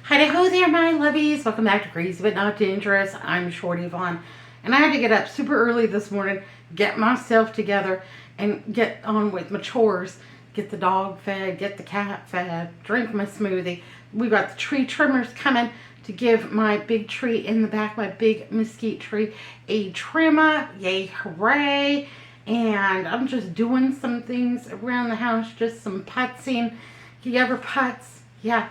Hi-ho there, my lovies. Welcome back to Crazy But Not Dangerous. I'm Shorty Vaughn. And I had to get up super early this morning, get myself together, and get on with my chores. Get the dog fed, get the cat fed, drink my smoothie. We got the tree trimmers coming to give my big tree in the back, my big mesquite tree, a trimmer. Yay, hooray. And I'm just doing some things around the house, just some putzing. You ever putz? Yeah.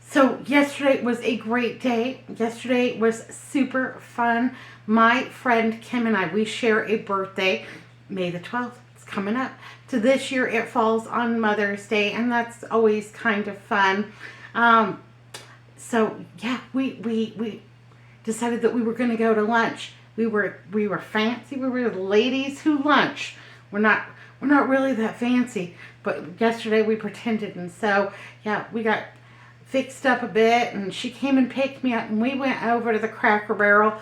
So yesterday was a great day. Yesterday was super fun. My friend Kim and I, we share a birthday, May the 12th. It's coming up. So this year it falls on Mother's Day, and that's always kind of fun. So yeah, we decided that we were going to go to lunch. We were fancy. We were the ladies who lunch. We're not really that fancy, but yesterday we pretended, and so yeah, we got fixed up a bit, and she came and picked me up, and we went over to the Cracker Barrel.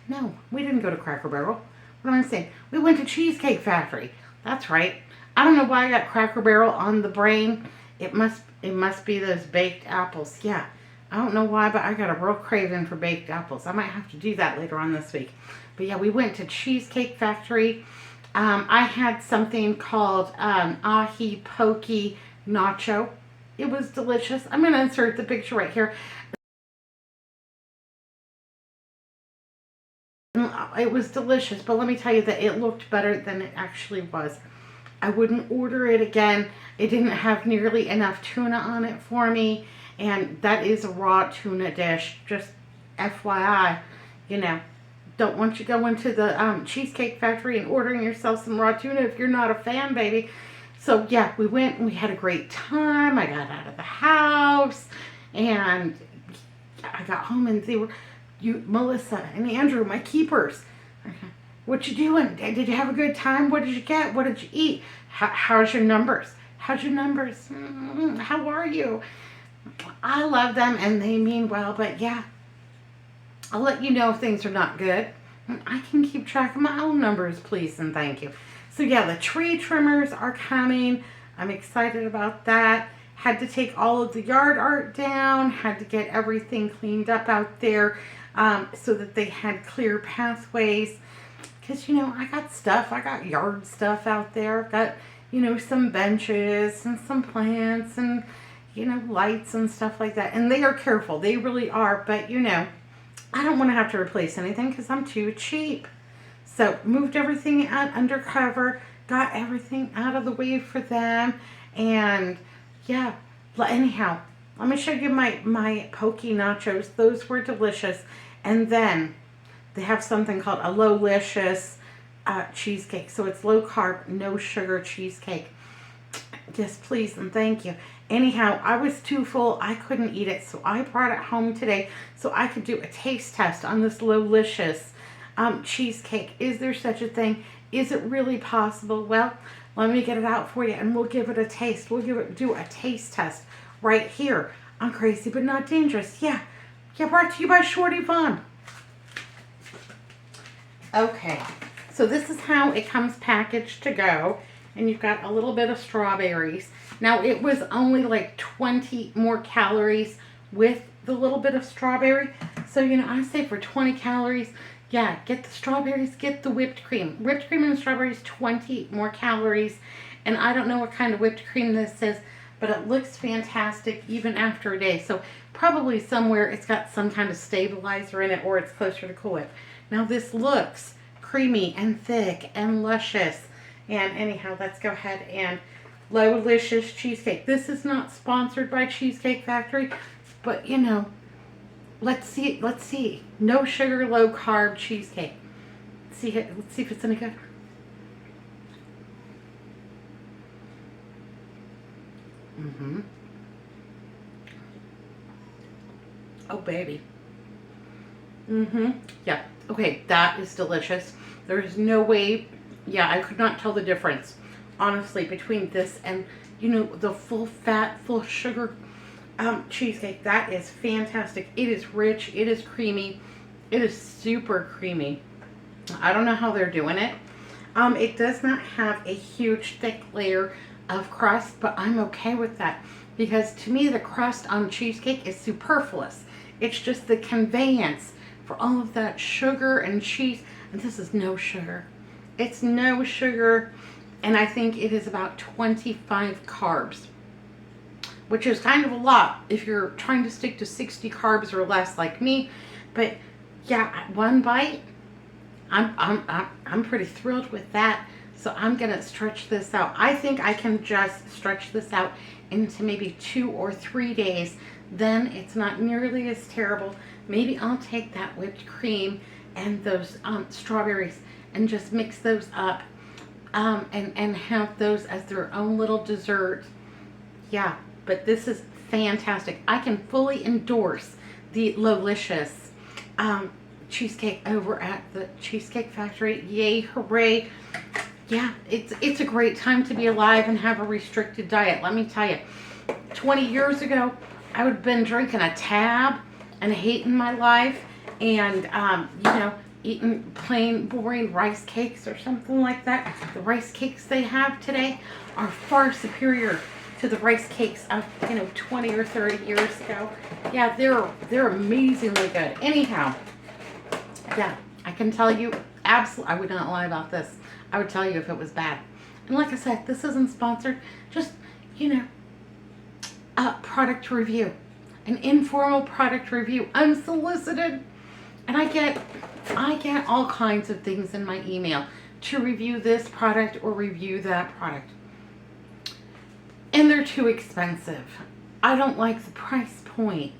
No, we didn't go to Cracker Barrel. What am I saying? We went to Cheesecake Factory. That's right. I don't know why I got Cracker Barrel on the brain. It must be those baked apples. Yeah. I don't know why, but I got a real craving for baked apples. I might have to do that later on this week. But yeah, we went to Cheesecake Factory. I had something called ahi pokey nacho. It was delicious. I'm going to insert the picture right here. It was delicious, but let me tell you that it looked better than it actually was. I wouldn't order it again. It didn't have nearly enough tuna on it for me, and that is a raw tuna dish. Just FYI, you know, don't want you going to the Cheesecake Factory and ordering yourself some raw tuna if you're not a fan, baby. So yeah, we went and we had a great time. I got out of the house and I got home, and they were, Melissa and Andrew, my keepers. What you doing? Did you have a good time? What did you get? What did you eat? How's your numbers? How's your numbers? How are you? I love them and they mean well, but yeah, I'll let you know if things are not good. I can keep track of my own numbers, please and thank you. So yeah, the tree trimmers are coming. I'm excited about that. Had to take all of the yard art down. Had to get everything cleaned up out there so that they had clear pathways. Because, you know, I got stuff. I got yard stuff out there. I've got, you know, some benches and some plants and, you know, lights and stuff like that. And they are careful. They really are. But, you know, I don't want to have to replace anything because I'm too cheap. So moved everything out undercover, got everything out of the way for them, and yeah. Anyhow, let me show you my pokey nachos. Those were delicious. And then they have something called a low-licious cheesecake. So it's low carb, no sugar cheesecake. Yes, please and thank you. Anyhow, I was too full. I couldn't eat it, so I brought it home today so I could do a taste test on this low-licious cheesecake. Is there such a thing? Is it really possible? Well, let me get it out for you and we'll give it a taste. We'll do a taste test right here on Crazy But Not Dangerous. Yeah, brought to you by Shorty Vaughn. Okay, so this is how it comes packaged to go. And you've got a little bit of strawberries. Now, it was only like 20 more calories with the little bit of strawberry. So, you know, I say for 20 calories, yeah, get the strawberries, get the whipped cream. Whipped cream and strawberries, 20 more calories. And I don't know what kind of whipped cream this is, but it looks fantastic even after a day. So probably somewhere it's got some kind of stabilizer in it or it's closer to Cool Whip. Now this looks creamy and thick and luscious. And anyhow, let's go ahead and low-licious cheesecake. This is not sponsored by Cheesecake Factory, but you know, let's see. Let's see. No sugar, low carb cheesecake. Let's see if it's any good. Oh baby. Yeah. Okay, that is delicious. There is no way. Yeah, I could not tell the difference, honestly, between this and, you know, the full fat, full sugar cheesecake. That is fantastic. It is rich. It is creamy. It is super creamy. I don't know how they're doing it. It does not have a huge thick layer of crust, but I'm okay with that because to me the crust on cheesecake is superfluous. It's just the conveyance for all of that sugar and cheese, and this is no sugar. It's no sugar, and I think it is about 25 carbs, which is kind of a lot if you're trying to stick to 60 carbs or less like me. But yeah, one bite, I'm pretty thrilled with that. So I'm gonna stretch this out. I think I can just stretch this out into maybe 2 or 3 days. Then it's not nearly as terrible. Maybe I'll take that whipped cream and those strawberries and just mix those up and have those as their own little dessert. Yeah, but this is fantastic. I can fully endorse the Lowlicious cheesecake over at the Cheesecake Factory. Yay, hooray. Yeah, it's a great time to be alive and have a restricted diet. Let me tell you, 20 years ago, I would have been drinking a tab and hating my life and, you know, eating plain, boring rice cakes or something like that. The rice cakes they have today are far superior to the rice cakes of, you know, 20 or 30 years ago. Yeah, they're amazingly good. Anyhow, yeah, I can tell you, absolutely, I would not lie about this. I would tell you if it was bad. And like I said, this isn't sponsored. Just, you know, a product review. An informal product review, unsolicited. And I get all kinds of things in my email to review this product or review that product. And they're too expensive. I don't like the price point.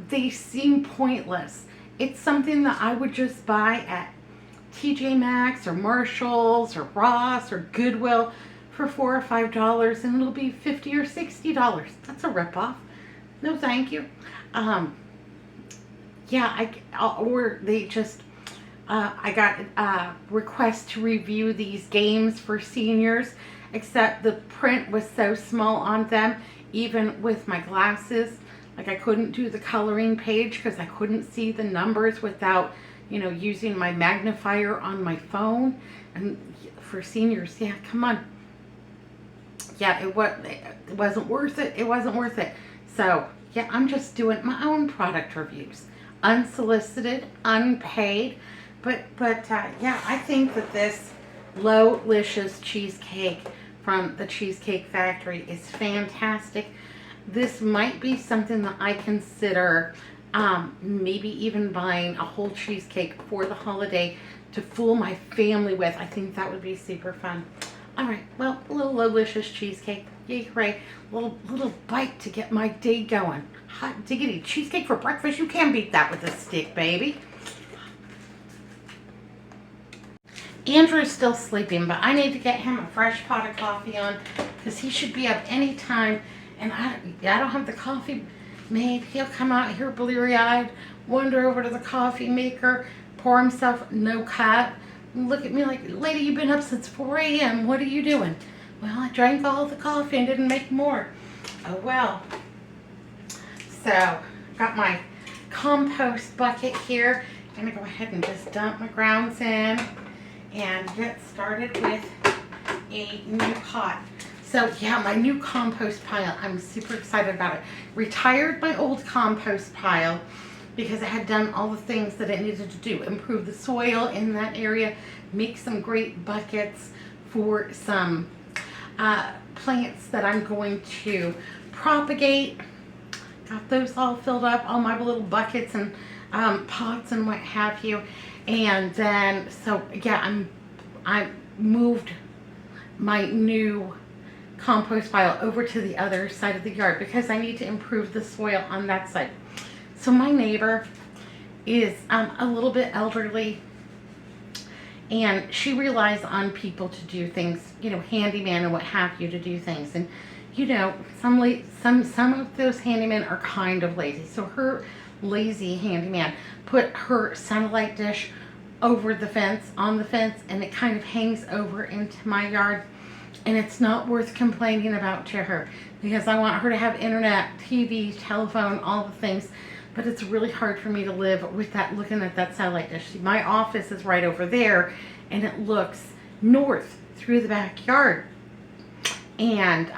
They seem pointless. It's something that I would just buy at TJ Maxx or Marshall's or Ross or Goodwill for $4 or $5, and it'll be $50 or $60. That's a ripoff. No, thank you. Yeah, or they just, I got a request to review these games for seniors, except the print was so small on them, even with my glasses. Like I couldn't do the coloring page because I couldn't see the numbers without, you know, using my magnifier on my phone. And for seniors, yeah, come on. Yeah, it wasn't worth it. It wasn't worth it. So, yeah, I'm just doing my own product reviews. Unsolicited, unpaid. But yeah, I think that this Lowlicious cheesecake from the Cheesecake Factory is fantastic. This might be something that I consider maybe even buying a whole cheesecake for the holiday to fool my family with. I think that would be super fun. All right, well, a little Lowlicious cheesecake. Yay, hooray. Little bite to get my day going. Hot diggity. Cheesecake for breakfast. You can't beat that with a stick, baby. Andrew's still sleeping, but I need to get him a fresh pot of coffee on because he should be up any time. And I don't have the coffee made. He'll come out here bleary-eyed, wander over to the coffee maker, pour himself no cup, look at me like, lady, you've been up since 4 a.m. What are you doing? Well, I drank all the coffee and didn't make more. Oh, well. So, got my compost bucket here. I'm going to go ahead and just dump my grounds in and get started with a new pot. So, yeah, my new compost pile. I'm super excited about it. Retired my old compost pile because I had done all the things that it needed to do. Improve the soil in that area, make some great buckets for some plants that I'm going to propagate. Got those all filled up, all my little buckets and pots and what have you. And then, so yeah, I moved my new compost pile over to the other side of the yard because I need to improve the soil on that side. So my neighbor is a little bit elderly, and she relies on people to do things, you know, handyman and what have you to do things. And you know, some of those handymen are kind of lazy. So her lazy handyman put her satellite dish over the fence, on the fence, and it kind of hangs over into my yard. And it's not worth complaining about to her because I want her to have internet, TV, telephone, all the things. But it's really hard for me to live with that, looking at that satellite dish. My office is right over there, and it looks north through the backyard. And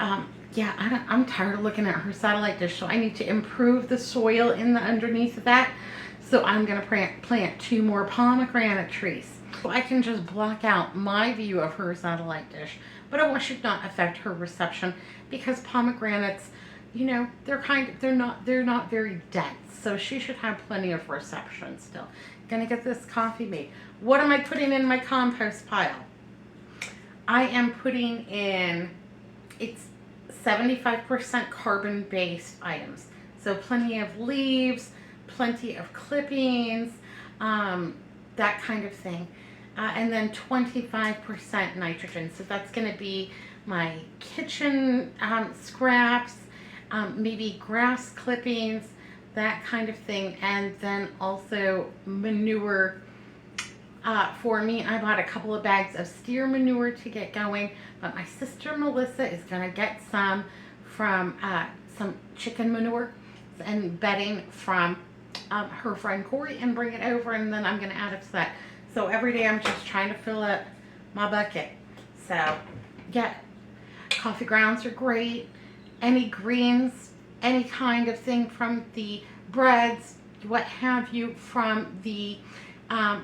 yeah, I'm tired of looking at her satellite dish, so I need to improve the soil in the underneath of that. So I'm going to plant 2 more pomegranate trees. So I can just block out my view of her satellite dish, but it should not affect her reception because pomegranates, you know, they're not very dense. So she should have plenty of reception still. Gonna get this coffee made. What am I putting in my compost pile? I am putting in, it's 75% carbon-based items. So plenty of leaves, plenty of clippings, that kind of thing. And then 25% nitrogen. So that's going to be my kitchen scraps, maybe grass clippings, that kind of thing. And then also manure. For me, I bought a couple of bags of steer manure to get going, but my sister Melissa is going to get some from some chicken manure and bedding from her friend Corey and bring it over, and then I'm going to add it to that. So every day I'm just trying to fill up my bucket. So yeah, coffee grounds are great. Any greens, any kind of thing from the breads, what have you, from the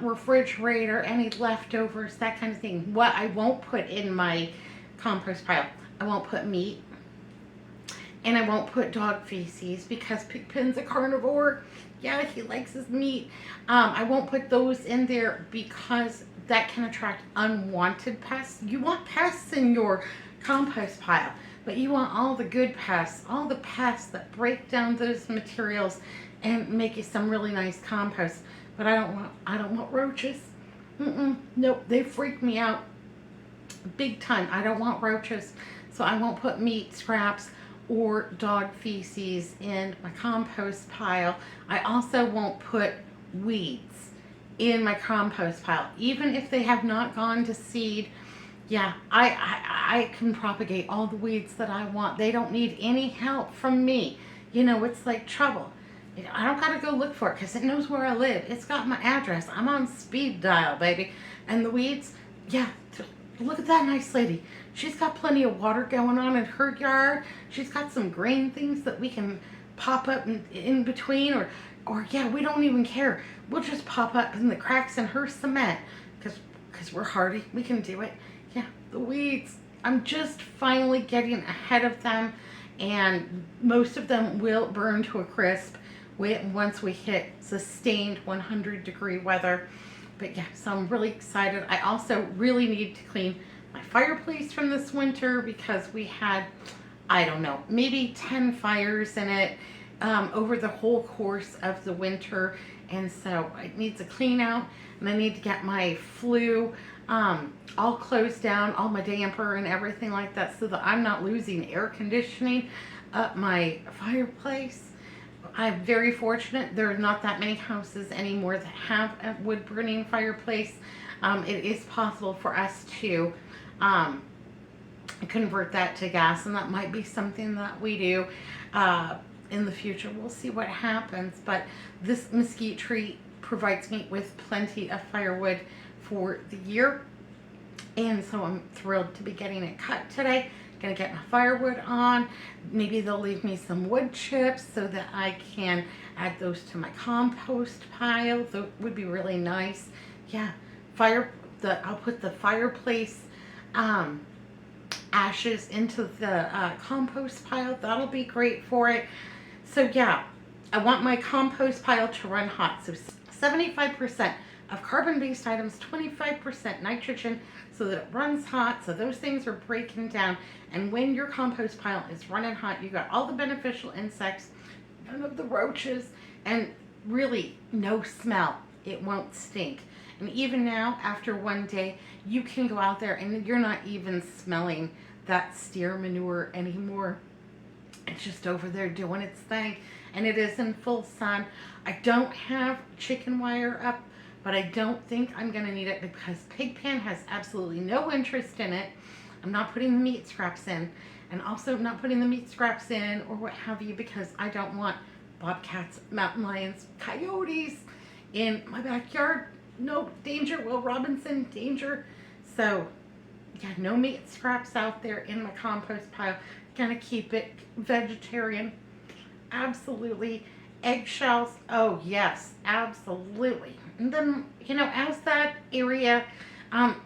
refrigerator, any leftovers, that kind of thing. What I won't put in my compost pile, I won't put meat, and I won't put dog feces because Pigpen's a carnivore. Yeah, he likes his meat. I won't put those in there because that can attract unwanted pests. You want pests in your compost pile, but you want all the good pests, all the pests that break down those materials and make you some really nice compost. But I don't want roaches. Nope, they freak me out big time. I don't want roaches, so I won't put meat scraps or dog feces in my compost pile. I also won't put weeds in my compost pile, even if they have not gone to seed. Yeah, I can propagate all the weeds that I want. They don't need any help from me. You know, it's like trouble. I don't gotta go look for it because it knows where I live. It's got my address. I'm on speed dial, baby. And the weeds, yeah, look at that nice lady. She's got plenty of water going on in her yard. She's got some green things that we can pop up in between, or yeah, we don't even care. We'll just pop up in the cracks in her cement because we're hardy. We can do it. Yeah, the weeds. I'm just finally getting ahead of them, and most of them will burn to a crisp once we hit sustained 100-degree weather. But yeah, so I'm really excited. I also really need to clean my fireplace from this winter because we had, I don't know, maybe 10 fires in it over the whole course of the winter. And so it needs a clean out, and I need to get my flue all closed down, all my damper and everything like that, so that I'm not losing air conditioning up my fireplace. I'm very fortunate. There are not that many houses anymore that have a wood burning fireplace. It is possible for us to convert that to gas, and that might be something that we do in the future. We'll see what happens, but this mesquite tree provides me with plenty of firewood for the year, and so I'm thrilled to be getting it cut today. Gonna get my firewood on. Maybe they'll leave me some wood chips so that I can add those to my compost pile. That would be really nice. Yeah, I'll put the fireplace ashes into the compost pile. That'll be great for it. So yeah, I want my compost pile to run hot. So 75% of carbon-based items, 25% nitrogen, so that it runs hot, so those things are breaking down. And when your compost pile is running hot, you got all the beneficial insects, none of the roaches, and really no smell. It won't stink. And even now, after one day, you can go out there and you're not even smelling that steer manure anymore. It's just over there doing its thing, and it is in full sun. I don't have chicken wire up, but I don't think I'm going to need it because Pigpen has absolutely no interest in it. I'm not putting the meat scraps in, and also not putting the meat scraps in or what have you because I don't want bobcats, mountain lions, coyotes in my backyard. No, danger. Will Robinson, danger. So yeah, no meat scraps out there in my compost pile. Gonna keep it vegetarian. Absolutely. Eggshells. Oh, yes, absolutely. And then, as that area,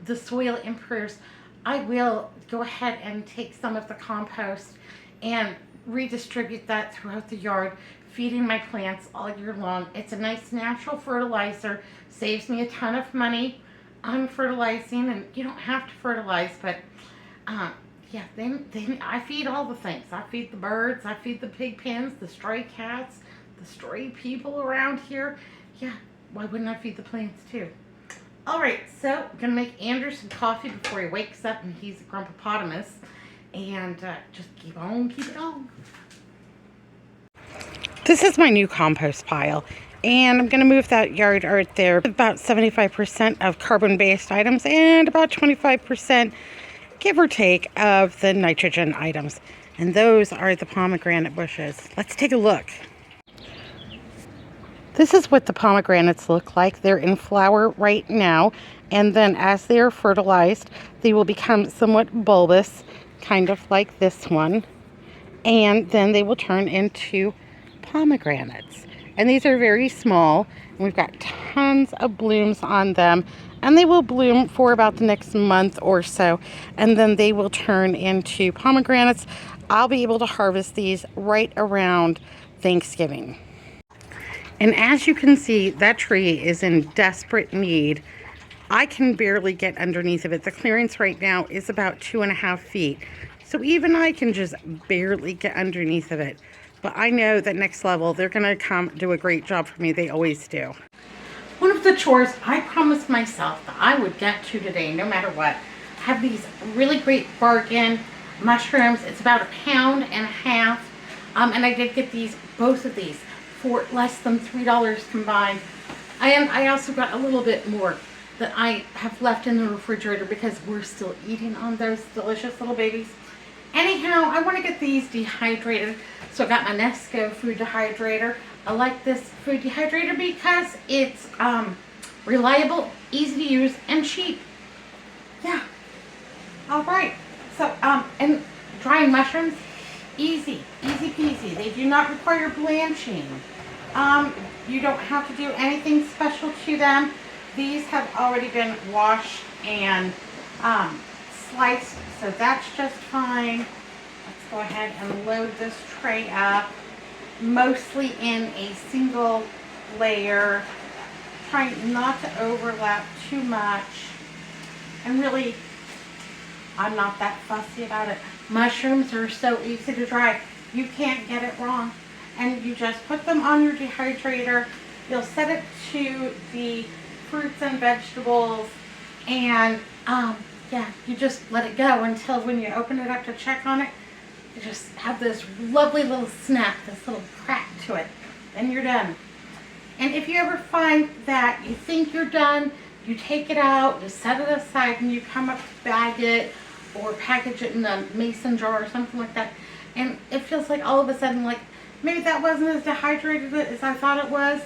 the soil improves, I will go ahead and take some of the compost and redistribute that throughout the yard, feeding my plants all year long. It's a nice natural fertilizer, saves me a ton of money on fertilizing, and you don't have to fertilize, but uh, yeah, then I feed all the things. I feed the birds, I feed the pig pens, the stray cats, the stray people around here. Yeah, why wouldn't I feed the plants too? All right, so I'm gonna make Andrew some coffee before he wakes up and he's a grumpopotamus, and just keep it on. This is my new compost pile, and I'm gonna move that yard art there. About 75% of carbon-based items and about 25%, give or take, of the nitrogen items. And those are the pomegranate bushes. Let's take a look. This is what the pomegranates look like. They're in flower right now, and then as they are fertilized, they will become somewhat bulbous, kind of like this one, and then they will turn into pomegranates. And these are very small, and we've got tons of blooms on them, and they will bloom for about the next month or so, and then they will turn into pomegranates. I'll be able to harvest these right around Thanksgiving. And as you can see, that tree is in desperate need. I can barely get underneath of it. The clearance right now is about 2.5 feet. So even I can just barely get underneath of it. But I know that Next Level, they're going to come do a great job for me. They always do. One of the chores I promised myself that I would get to today, no matter what, have these really great bargain mushrooms. It's about 1.5 pounds. And I did get both of these, for less than $3 combined. I also got a little bit more that I have left in the refrigerator because we're still eating on those delicious little babies. Anyhow, I want to get these dehydrated, so I got my Nesco food dehydrator. I like this food dehydrator because it's reliable, easy to use, and cheap. Yeah. All right. So, and drying mushrooms, easy peasy. They do not require blanching. You don't have to do anything special to them. These have already been washed and sliced, so that's just fine. Let's go ahead and load this tray up, mostly in a single layer, trying not to overlap too much. And really, I'm not that fussy about it. Mushrooms are so easy to dry. You can't get it wrong. And you just put them on your dehydrator. You'll set it to the fruits and vegetables, and yeah, you just let it go until when you open it up to check on it, you just have this lovely little snap, this little crack to it, and you're done. And if you ever find that you think you're done, you take it out, you set it aside, and you come up to bag it or package it in a mason jar or something like that, and it feels like all of a sudden, like, maybe that wasn't as dehydrated as I thought it was.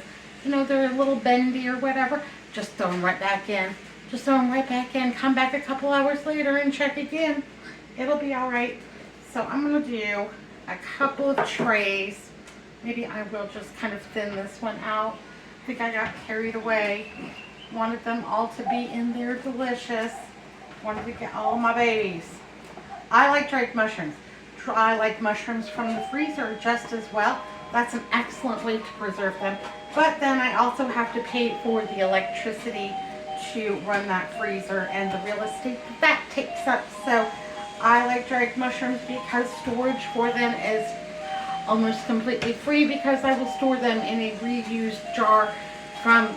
They're a little bendy or whatever. Just throw them right back in. Just throw them right back in. Come back a couple hours later and check again. It'll be all right. So I'm going to do a couple of trays. Maybe I will just kind of thin this one out. I think I got carried away. Wanted them all to be in there delicious. Wanted to get all my babies. I like dried mushrooms. I like mushrooms from the freezer just as well. That's an excellent way to preserve them. But then I also have to pay for the electricity to run that freezer and the real estate that takes up. So I like dried mushrooms because storage for them is almost completely free, because I will store them in a reused jar from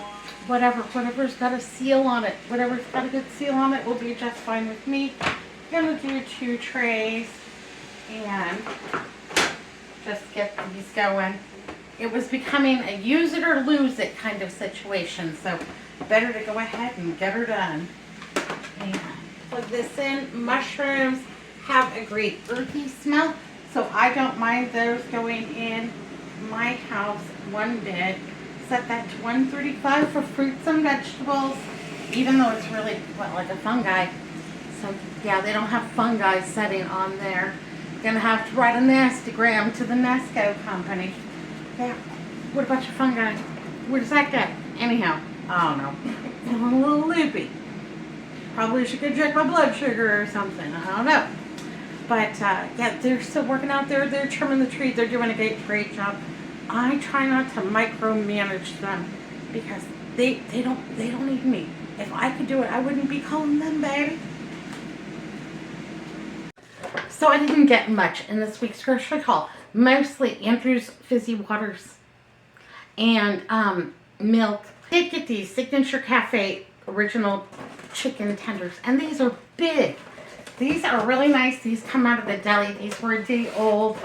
whatever's got a seal on it. Whatever's got a good seal on it will be just fine with me. I'm going to do 2 trays and just get these going. It was becoming a use it or lose it kind of situation, so better to go ahead and get her done. And plug this in. Mushrooms have a great earthy smell, so I don't mind those going in my house one bit. Set that to 135 for fruits and vegetables, even though it's really like a fungi. So yeah, they don't have fungi setting on there. Gonna have to write a nastygram to the Nesco company. Yeah. What about your fungi? Where does that go? Anyhow, I don't know. Feeling a little loopy. Probably should go check my blood sugar or something. I don't know. But yeah, they're still working out there. They're trimming the tree. They're doing a great job. I try not to micromanage them because they don't need me. If I could do it, I wouldn't be calling them baby. So I didn't get much in this week's grocery haul. Mostly Andrew's Fizzy Waters and milk. I did get these Signature Cafe original chicken tenders, and these are big. These are really nice. These come out of the deli. These were a day old,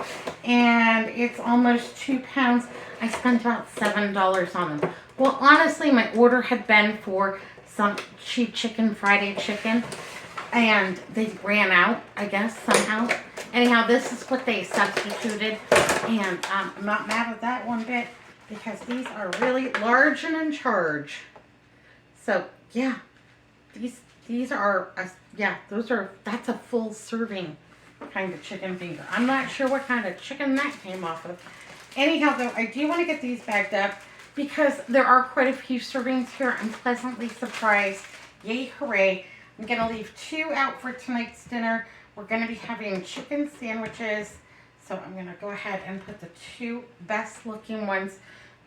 and it's almost 2 pounds. I spent about $7 on them. Well, honestly, my order had been for some cheap chicken, Friday chicken, and they ran out, I guess, somehow. Anyhow, this is what they substituted, and I'm not mad at that one bit because these are really large and in charge. So, yeah, these are, that's a full serving kind of chicken finger. I'm not sure what kind of chicken that came off of. Anyhow, though, I do want to get these bagged up because there are quite a few servings here. I'm pleasantly surprised. Yay, hooray. I'm going to leave 2 out for tonight's dinner. We're going to be having chicken sandwiches. So I'm going to go ahead and put the 2 best looking ones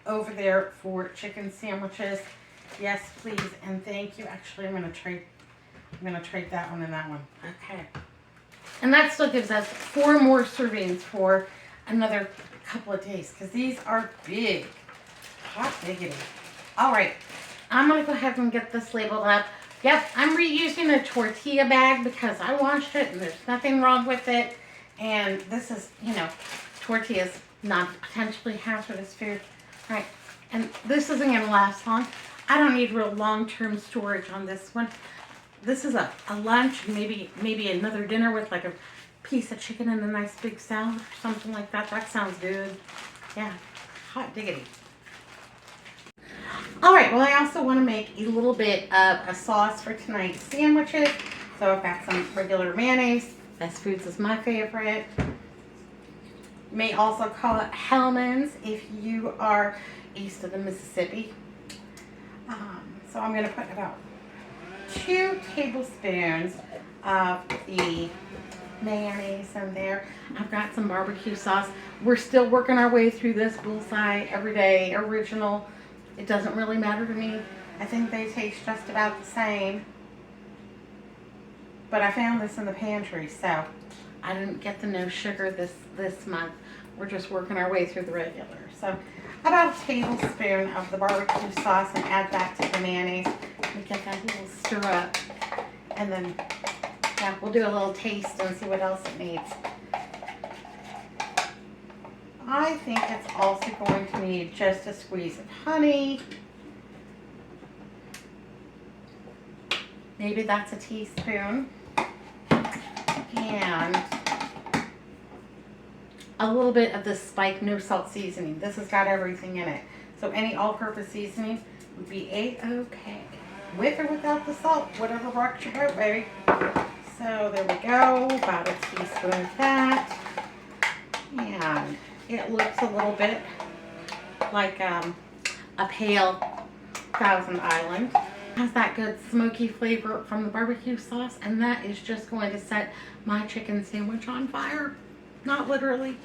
over there for chicken sandwiches. Yes, please, and thank you. Actually, I'm going to trade that one and that one. Okay. And that still gives us 4 more servings for another couple of days because these are big. Hot diggity. All right. I'm going to go ahead and get this labeled up. Yep, I'm reusing a tortilla bag because I washed it and there's nothing wrong with it. And this is, tortillas, not potentially hazardous food. All right. And this isn't going to last long. I don't need real long-term storage on this one. This is a lunch, maybe another dinner with like a piece of chicken and a nice big salad or something like that. That sounds good. Yeah, hot diggity. All right, well, I also want to make a little bit of a sauce for tonight's sandwiches. So I've got some regular mayonnaise. Best Foods is my favorite. You may also call it Hellmann's if you are east of the Mississippi. So I'm going to put about 2 tablespoons of the mayonnaise in there. I've got some barbecue sauce. We're still working our way through this Bullseye Everyday Original. It doesn't really matter to me. I think they taste just about the same. But I found this in the pantry, so I didn't get the no sugar this month. We're just working our way through the regular. So about a tablespoon of the barbecue sauce and add that to the mayonnaise. We get that little stir up. And then, yeah, we'll do a little taste and see what else it needs. I think it's also going to need just a squeeze of honey. Maybe that's a teaspoon. And a little bit of the Spike no salt seasoning. This has got everything in it. So any all-purpose seasoning would be a-okay. With or without the salt, whatever rocks your boat, baby. So there we go, about a teaspoon of that. And it looks a little bit like a pale Thousand Island. It has that good smoky flavor from the barbecue sauce, and that is just going to set my chicken sandwich on fire. Not literally.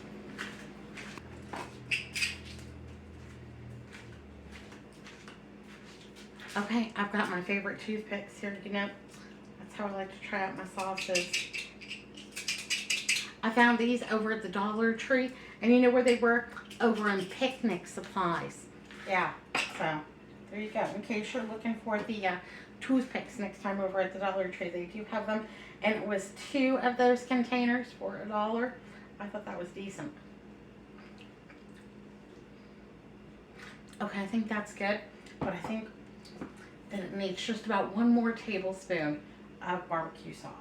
Okay, I've got my favorite toothpicks here, that's how I like to try out my sauces. I found these over at the Dollar Tree, and you know where they were? Over in Picnic Supplies. Yeah, so there you go. In case you're looking for the toothpicks next time over at the Dollar Tree, they do have them. And it was 2 of those containers for $1. I thought that was decent. Okay, I think that's good, but I think that it needs just about 1 more tablespoon of barbecue sauce.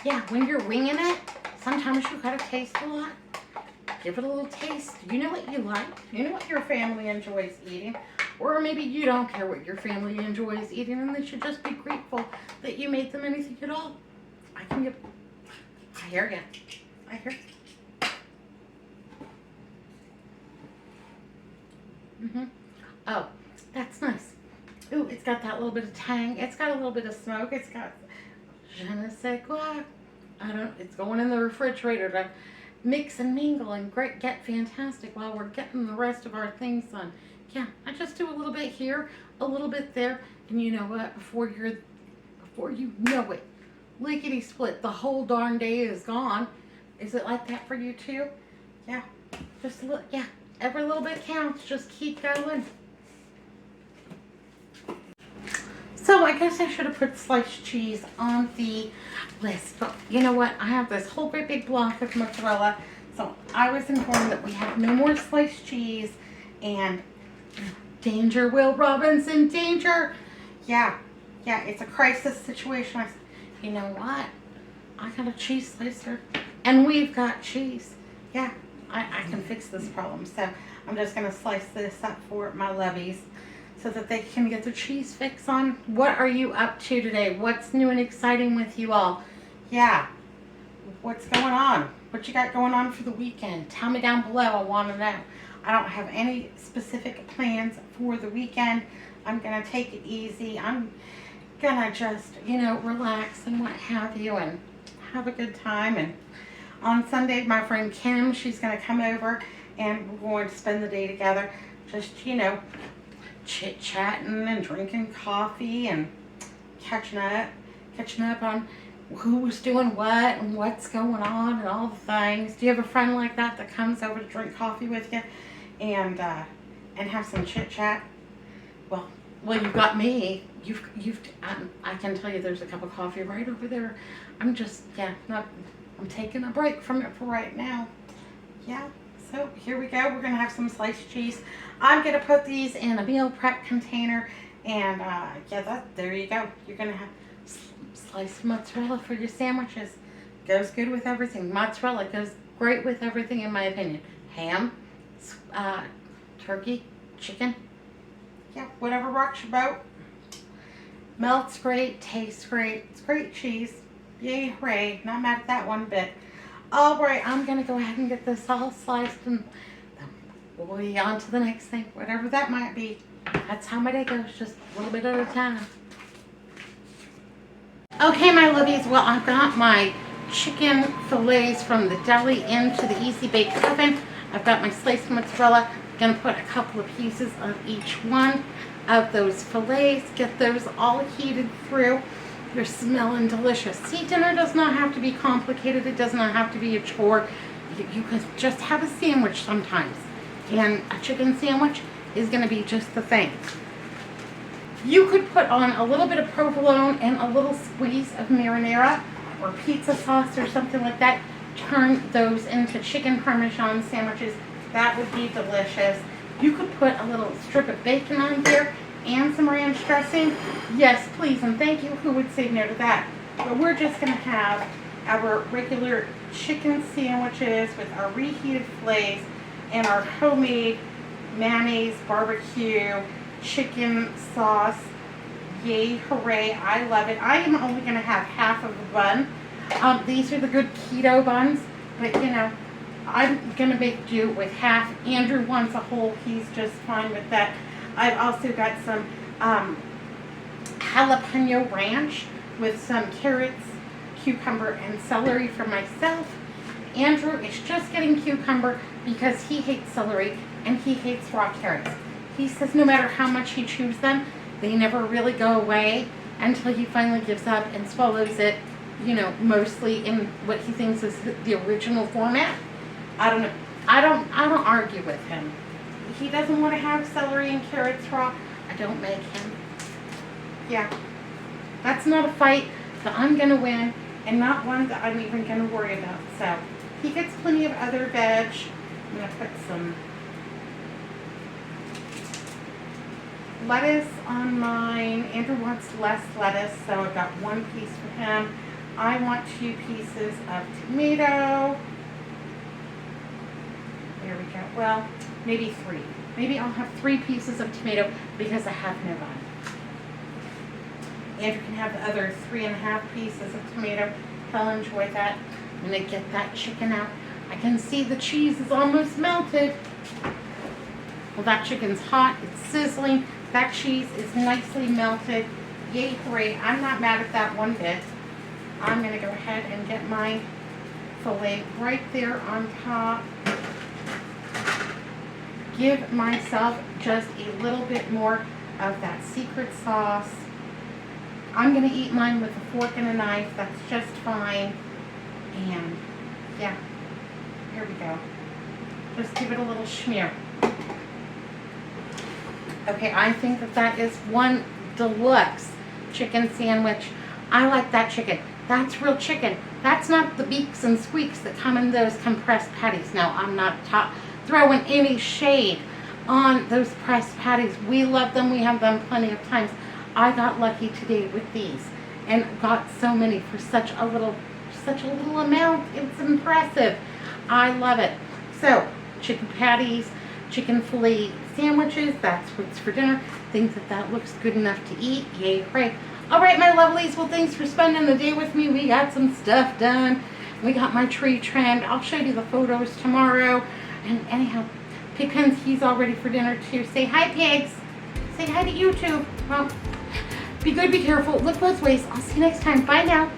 Yeah, when you're winging it, sometimes you gotta taste a lot. Give it a little taste. You know what you like. You know what your family enjoys eating. Or maybe you don't care what your family enjoys eating and they should just be grateful that you made them anything at all. I hear you. I hear you. Oh, that's nice. Ooh, it's got that little bit of tang. It's got a little bit of smoke. It's got je ne sais quoi. It's going in the refrigerator to mix and mingle and get fantastic while we're getting the rest of our things done. Yeah, I just do a little bit here, a little bit there, and you know what? Before you know it, lickety split, the whole darn day is gone. Is it like that for you too? Yeah, just look. Yeah, every little bit counts. Just keep going. So I guess I should have put sliced cheese on the list, but you know what? I have this whole great big block of mozzarella, so I was informed that we have no more sliced cheese, and danger, Will Robinson, danger. Yeah, it's a crisis situation. I said, you know what? I got a cheese slicer, and we've got cheese. Yeah, I can fix this problem, so I'm just going to slice this up for my lovies, so that they can get their cheese fix on. What are you up to today? What's new and exciting with you all? Yeah, what's going on? What you got going on for the weekend? Tell me down below. I want to know. I don't have any specific plans for the weekend. I'm going to take it easy. I'm going to just, relax and what have you and have a good time. And on Sunday, my friend Kim, she's going to come over and we're going to spend the day together. Just, chit-chatting and drinking coffee and catching up on who's doing what and what's going on and all the things. Do you have a friend like that comes over to drink coffee with you and have some chit-chat? Well, you've got me. I can tell you there's a cup of coffee right over there. I'm taking a break from it for right now. Yeah. So here we go. We're going to have some sliced cheese. I'm going to put these in a meal prep container. And there you go. You're going to have sliced mozzarella for your sandwiches. Goes good with everything. Mozzarella goes great with everything in my opinion. Ham, turkey, chicken. Yeah, whatever rocks your boat. Melts great, tastes great. It's great cheese. Yay, hooray. Not mad at that one bit. All right, I'm going to go ahead and get this all sliced and we'll be on to the next thing, whatever that might be. That's how my day goes, just a little bit at a time. Okay, my lovies, well, I've got my chicken fillets from the deli into the Easy Bake Oven. I've got my sliced mozzarella. I'm going to put a couple of pieces of each one of those fillets, get those all heated through. They're smelling delicious. See, dinner does not have to be complicated. It does not have to be a chore. You can just have a sandwich sometimes. And a chicken sandwich is going to be just the thing. You could put on a little bit of provolone and a little squeeze of marinara or pizza sauce or something like that. Turn those into chicken parmesan sandwiches. That would be delicious. You could put a little strip of bacon on here and some ranch dressing. Yes, please and thank you. Who would say no to that? But we're just going to have our regular chicken sandwiches with our reheated fillets and our homemade mayonnaise barbecue chicken sauce. Yay, hooray, I love it. I am only going to have half of a bun. These are the good keto buns, but I'm going to make do with half. Andrew wants a whole. He's just fine with that. I've also got some jalapeno ranch with some carrots, cucumber, and celery for myself. Andrew is just getting cucumber because he hates celery and he hates raw carrots. He says no matter how much he chews them, they never really go away until he finally gives up and swallows it, mostly in what he thinks is the original format. I don't know. I don't argue with him. He doesn't want to have celery and carrots raw. I don't make him. Yeah. That's not a fight that I'm going to win and not one that I'm even going to worry about. So he gets plenty of other veg. I'm going to put some lettuce on mine. Andrew wants less lettuce, so I've got one piece for him. I want 2 pieces of tomato. here we go. Well, maybe 3. Maybe I'll have 3 pieces of tomato because I have no bun. Andrew can have the other 3.5 pieces of tomato. He'll enjoy that. I'm going to get that chicken out. I can see the cheese is almost melted. Well, that chicken's hot. It's sizzling. That cheese is nicely melted. Yay, hooray. I'm not mad at that one bit. I'm going to go ahead and get my filet right there on top. Give myself just a little bit more of that secret sauce. I'm going to eat mine with a fork and a knife. That's just fine. And yeah, here we go. Just give it a little smear. Okay, I think that that is one deluxe chicken sandwich. I like that chicken. That's real chicken. That's not the beaks and squeaks that come in those compressed patties. Now, I'm not throwing any shade on those pressed patties. We love them. We have them plenty of times. I got lucky today with these and got so many for such a little amount. It's impressive. I love it. So, chicken patties, chicken fillet sandwiches, that's what's for dinner. Think that that looks good enough to eat. Yay, hooray. All right, my lovelies. Well, thanks for spending the day with me. We got some stuff done. We got my tree trimmed. I'll show you the photos tomorrow. And anyhow, Pigpen's, he's all ready for dinner too. Say hi, pigs. Say hi to YouTube. Well, be good, be careful. Look both ways. I'll see you next time. Bye now.